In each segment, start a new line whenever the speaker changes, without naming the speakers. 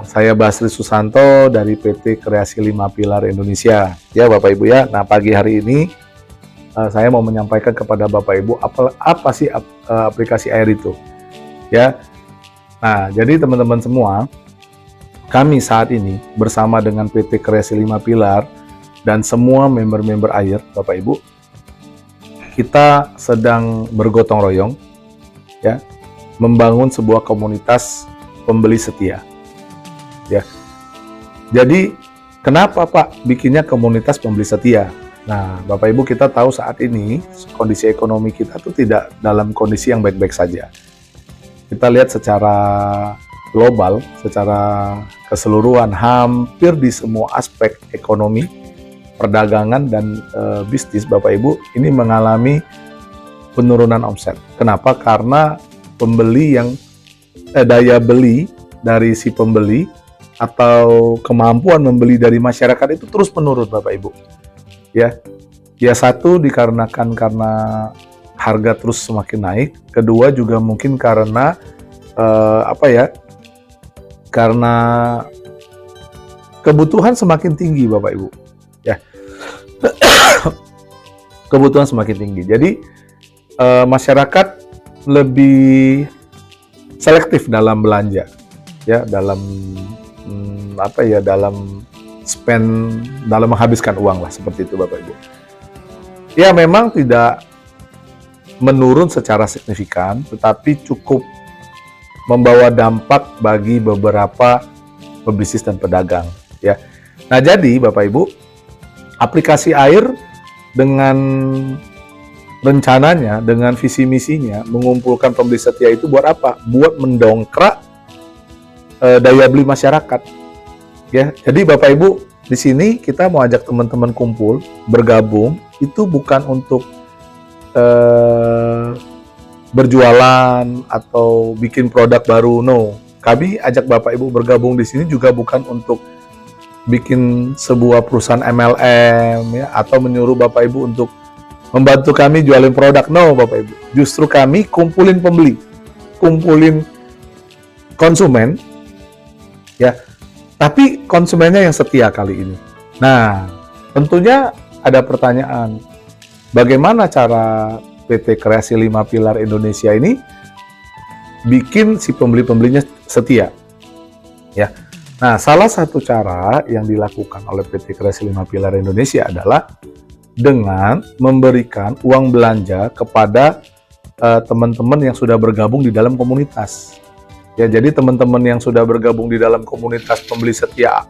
Saya Basri Susanto dari PT Kreasi 5 Pilar Indonesia. Ya Bapak Ibu ya. Nah pagi hari ini saya mau menyampaikan kepada Bapak Ibu apa sih aplikasi air itu. Ya. Nah jadi teman-teman semua, kami saat ini bersama dengan PT Kreasi 5 Pilar dan semua member-member air, Bapak Ibu, kita sedang bergotong royong, ya, membangun sebuah komunitas pembeli setia. Ya. Jadi kenapa Pak bikinnya komunitas pembeli setia? Nah, Bapak Ibu, kita tahu saat ini kondisi ekonomi kita tuh tidak dalam kondisi yang baik-baik saja. Kita lihat secara global, secara keseluruhan, hampir di semua aspek ekonomi, perdagangan dan bisnis, Bapak Ibu, ini mengalami penurunan omset. Kenapa? Karena pembeli yang daya beli dari si pembeli atau kemampuan membeli dari masyarakat itu terus menurun, Bapak Ibu. Ya satu dikarenakan karena harga terus semakin naik, kedua juga mungkin karena karena kebutuhan semakin tinggi, Bapak Ibu. Ya, kebutuhan semakin tinggi. Jadi masyarakat lebih selektif dalam belanja, ya, dalam dalam spend, dalam menghabiskan uang lah, seperti itu Bapak Ibu. Ya memang tidak menurun secara signifikan, tetapi cukup membawa dampak bagi beberapa pebisnis dan pedagang, ya. Nah jadi Bapak Ibu, aplikasi air dengan rencananya, dengan visi misinya mengumpulkan pembeli setia itu buat apa? Buat mendongkrak daya beli masyarakat. Ya, jadi Bapak Ibu, di sini kita mau ajak teman-teman kumpul, bergabung, itu bukan untuk berjualan atau bikin produk baru, no. Kami ajak Bapak Ibu bergabung di sini juga bukan untuk bikin sebuah perusahaan MLM, ya, atau menyuruh Bapak Ibu untuk membantu kami jualin produk, no Bapak Ibu. Justru kami kumpulin pembeli, kumpulin konsumen, ya, tapi konsumennya yang setia kali ini. Nah, tentunya ada pertanyaan, bagaimana cara PT Kreasi 5 Pilar Indonesia ini bikin si pembeli-pembelinya setia? Ya. Nah, salah satu cara yang dilakukan oleh PT Kreasi 5 Pilar Indonesia adalah dengan memberikan uang belanja kepada teman-teman yang sudah bergabung di dalam komunitas. Ya, jadi teman-teman yang sudah bergabung di dalam komunitas pembeli setia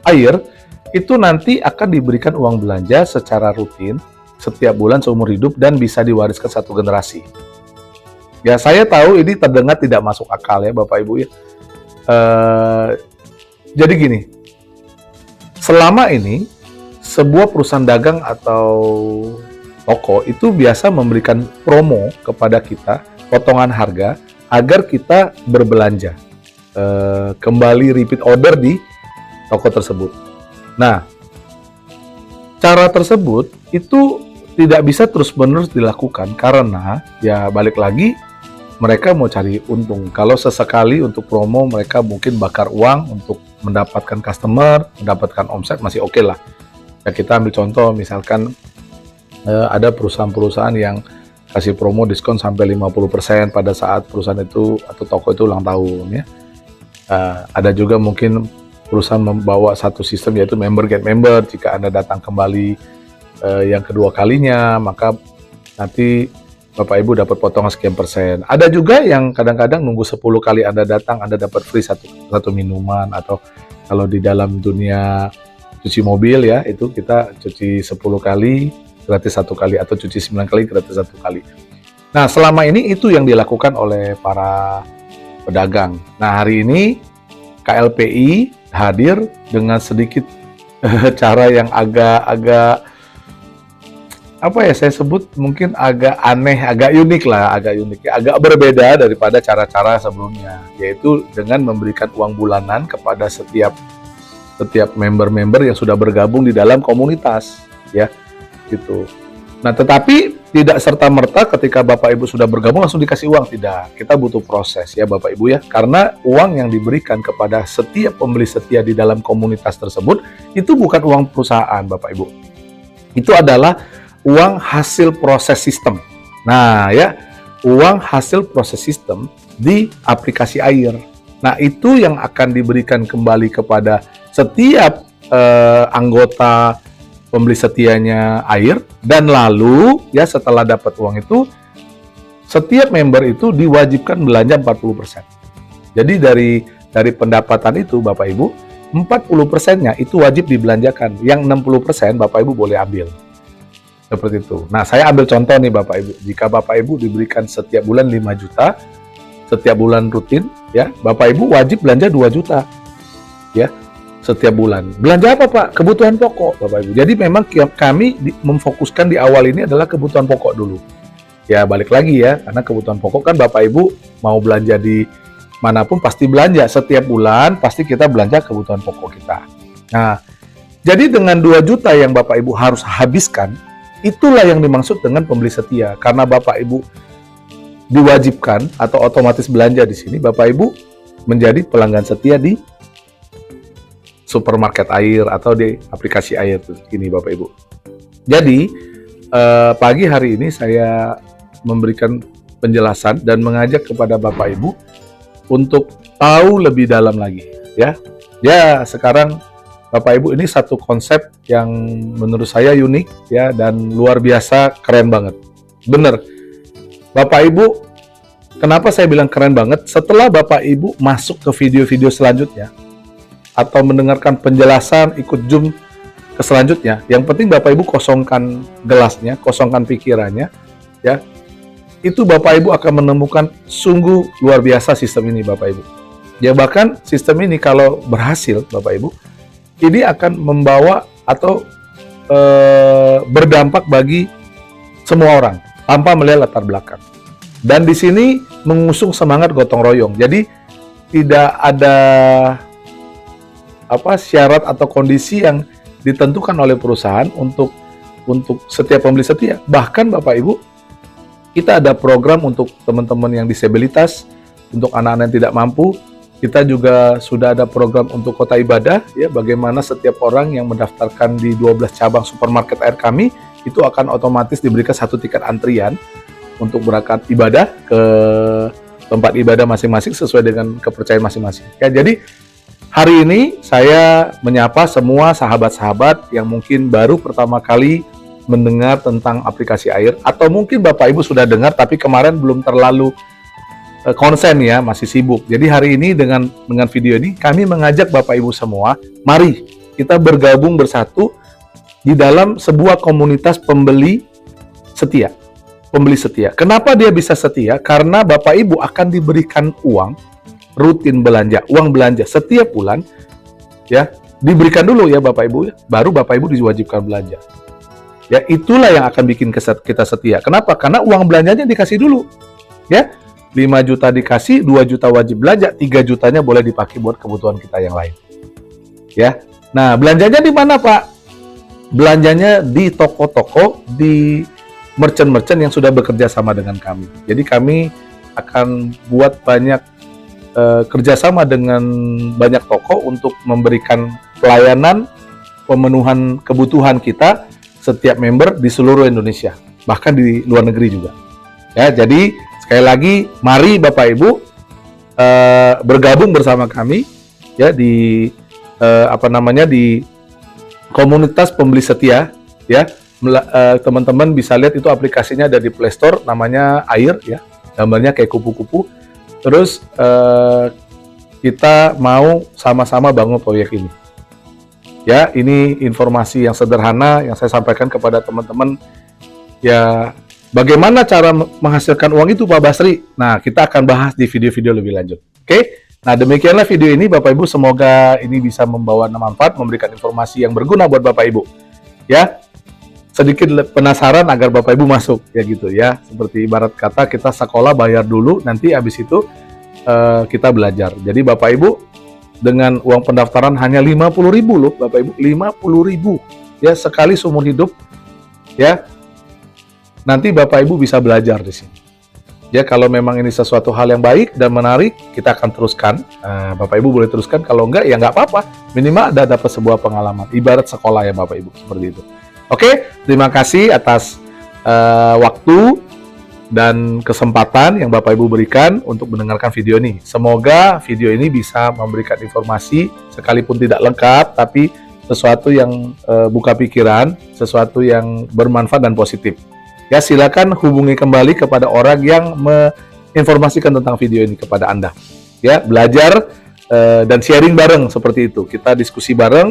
air itu nanti akan diberikan uang belanja secara rutin setiap bulan seumur hidup dan bisa diwariskan satu generasi. Ya, saya tahu ini terdengar tidak masuk akal ya Bapak Ibu ya. Jadi gini, selama ini sebuah perusahaan dagang atau toko itu biasa memberikan promo kepada kita, potongan harga, agar kita berbelanja, kembali repeat order di toko tersebut. Nah, cara tersebut itu tidak bisa terus-menerus dilakukan karena ya balik lagi mereka mau cari untung. Kalau sesekali untuk promo mereka mungkin bakar uang untuk mendapatkan customer, mendapatkan omset masih oke lah. Ya kita ambil contoh misalkan ada perusahaan-perusahaan yang kasih promo diskon sampai 50% pada saat perusahaan itu atau toko itu ulang tahun ya. Ada juga mungkin perusahaan membawa satu sistem yaitu member get member. Jika Anda datang kembali yang kedua kalinya, maka nanti Bapak Ibu dapat potongan sekian persen. Ada juga yang kadang-kadang nunggu 10 kali Anda datang, Anda dapat free satu minuman, atau kalau di dalam dunia cuci mobil ya, itu kita cuci 10 kali gratis 1 kali, atau cuci 9 kali gratis 1 kali. Nah, selama ini itu yang dilakukan oleh para pedagang. Nah, hari ini KLPI hadir dengan sedikit cara yang agak saya sebut mungkin agak aneh, agak unik lah, agak berbeda daripada cara-cara sebelumnya, yaitu dengan memberikan uang bulanan kepada setiap member-member yang sudah bergabung di dalam komunitas, ya, gitu. Nah, tetapi tidak serta-merta ketika Bapak Ibu sudah bergabung langsung dikasih uang, tidak. Kita butuh proses ya Bapak Ibu ya. Karena uang yang diberikan kepada setiap pembeli setia di dalam komunitas tersebut itu bukan uang perusahaan Bapak Ibu. Itu adalah uang hasil proses sistem. Nah, ya, uang hasil proses sistem di aplikasi Air. Nah, itu yang akan diberikan kembali kepada setiap anggota pembeli setianya Air, dan lalu ya setelah dapat uang itu setiap member itu diwajibkan belanja 40%. Jadi dari pendapatan itu Bapak Ibu 40%-nya itu wajib dibelanjakan. Yang 60% Bapak Ibu boleh ambil. Seperti itu. Nah, saya ambil contoh nih Bapak Ibu. Jika Bapak Ibu diberikan setiap bulan 5 juta, setiap bulan rutin ya, Bapak Ibu wajib belanja 2 juta. Ya. Setiap bulan. Belanja apa Pak? Kebutuhan pokok Bapak Ibu. Jadi memang kami memfokuskan di awal ini adalah kebutuhan pokok dulu. Ya balik lagi ya, karena kebutuhan pokok kan Bapak Ibu mau belanja di manapun pasti belanja. Setiap bulan pasti kita belanja kebutuhan pokok kita. Nah, jadi dengan 2 juta yang Bapak Ibu harus habiskan, itulah yang dimaksud dengan pembeli setia. Karena Bapak Ibu diwajibkan atau otomatis belanja di sini, Bapak Ibu menjadi pelanggan setia di supermarket Air atau di aplikasi Air ini Bapak Ibu. Jadi pagi hari ini saya memberikan penjelasan dan mengajak kepada Bapak Ibu untuk tahu lebih dalam lagi ya. Ya, sekarang Bapak Ibu ini satu konsep yang menurut saya unik ya dan luar biasa, keren banget. Bener. Bapak Ibu, kenapa saya bilang keren banget? Setelah Bapak Ibu masuk ke video-video selanjutnya atau mendengarkan penjelasan, ikut Zoom ke selanjutnya, yang penting Bapak Ibu kosongkan gelasnya, kosongkan pikirannya, ya. Itu Bapak Ibu akan menemukan sungguh luar biasa sistem ini Bapak Ibu. Ya bahkan sistem ini kalau berhasil Bapak Ibu, ini akan membawa atau berdampak bagi semua orang tanpa melihat latar belakang. Dan di sini mengusung semangat gotong royong. Jadi tidak ada syarat atau kondisi yang ditentukan oleh perusahaan untuk setiap pembeli setia. Bahkan Bapak Ibu, kita ada program untuk teman-teman yang disabilitas, untuk anak-anak yang tidak mampu. Kita juga sudah ada program untuk kota ibadah, ya, bagaimana setiap orang yang mendaftarkan di 12 cabang supermarket Air kami itu akan otomatis diberikan 1 tiket antrian untuk berangkat ibadah ke tempat ibadah masing-masing sesuai dengan kepercayaan masing-masing. Ya, jadi hari ini saya menyapa semua sahabat-sahabat yang mungkin baru pertama kali mendengar tentang aplikasi Air, atau mungkin Bapak Ibu sudah dengar tapi kemarin belum terlalu konsen ya, masih sibuk. Jadi hari ini dengan video ini kami mengajak Bapak Ibu semua, mari kita bergabung bersatu di dalam sebuah komunitas pembeli setia. Pembeli setia. Kenapa dia bisa setia? Karena Bapak Ibu akan diberikan uang rutin belanja, uang belanja setiap bulan, ya, diberikan dulu ya Bapak Ibu, ya, baru Bapak Ibu diwajibkan belanja. Ya, itulah yang akan bikin kita setia. Kenapa? Karena uang belanjanya dikasih dulu, ya, 5 juta dikasih, 2 juta wajib belanja, 3 jutanya boleh dipakai buat kebutuhan kita yang lain. Ya, nah belanjanya di mana Pak? Belanjanya di toko-toko, di merchant-merchant yang sudah bekerja sama dengan kami. Jadi kami akan buat banyak kerjasama dengan banyak toko untuk memberikan pelayanan pemenuhan kebutuhan kita setiap member di seluruh Indonesia, bahkan di luar negeri juga. Ya, jadi sekali lagi mari Bapak Ibu bergabung bersama kami ya di di komunitas pembeli setia ya. Teman-teman bisa lihat itu aplikasinya ada di Play Store, namanya Air ya, gambarnya kayak kupu-kupu. Terus kita mau sama-sama bangun proyek ini. Ya, ini informasi yang sederhana yang saya sampaikan kepada teman-teman. Ya, bagaimana cara menghasilkan uang itu Pak Basri? Nah, kita akan bahas di video-video lebih lanjut. Oke? Nah, demikianlah video ini Bapak Ibu. Semoga ini bisa membawa manfaat, memberikan informasi yang berguna buat Bapak Ibu. Ya, sedikit penasaran agar Bapak Ibu masuk ya gitu ya. Seperti ibarat kata kita sekolah bayar dulu, nanti habis itu kita belajar. Jadi Bapak Ibu dengan uang pendaftaran hanya 50.000 loh Bapak Ibu, 50.000 ya sekali seumur hidup ya. nanti Bapak Ibu bisa belajar di sini. Ya, kalau memang ini sesuatu hal yang baik dan menarik, kita akan teruskan. Bapak Ibu boleh teruskan, kalau enggak, ya nggak apa-apa. Minimal ada dapat sebuah pengalaman. Ibarat sekolah ya Bapak Ibu, seperti itu. Oke, terima kasih atas waktu dan kesempatan yang Bapak Ibu berikan untuk mendengarkan video ini. Semoga video ini bisa memberikan informasi, sekalipun tidak lengkap, tapi sesuatu yang buka pikiran, sesuatu yang bermanfaat dan positif. Ya, silakan hubungi kembali kepada orang yang menginformasikan tentang video ini kepada Anda. Ya, belajar dan sharing bareng seperti itu. Kita diskusi bareng.